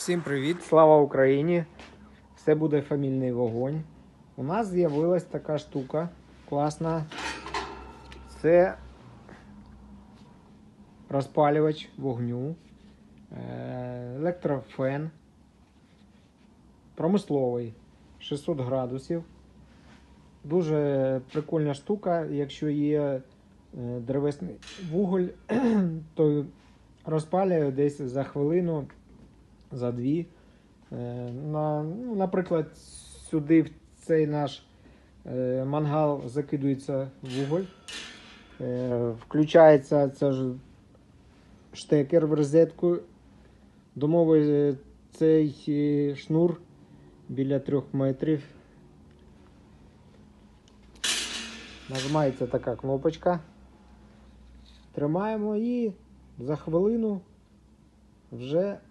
Всім привіт! Слава Україні! Все буде фамільний вогонь. У нас з'явилась така штука класна. Це розпалювач вогню, електрофен, промисловий, 600 градусів. Дуже прикольна штука. Якщо є древесний вуголь, то розпалює десь за хвилину, за дві. Наприклад, сюди в цей наш мангал закидується вуголь. Включається штекер в розетку. Домовий цей шнур біля 3 метрів. Нажимається така кнопочка. Тримаємо і за хвилину вже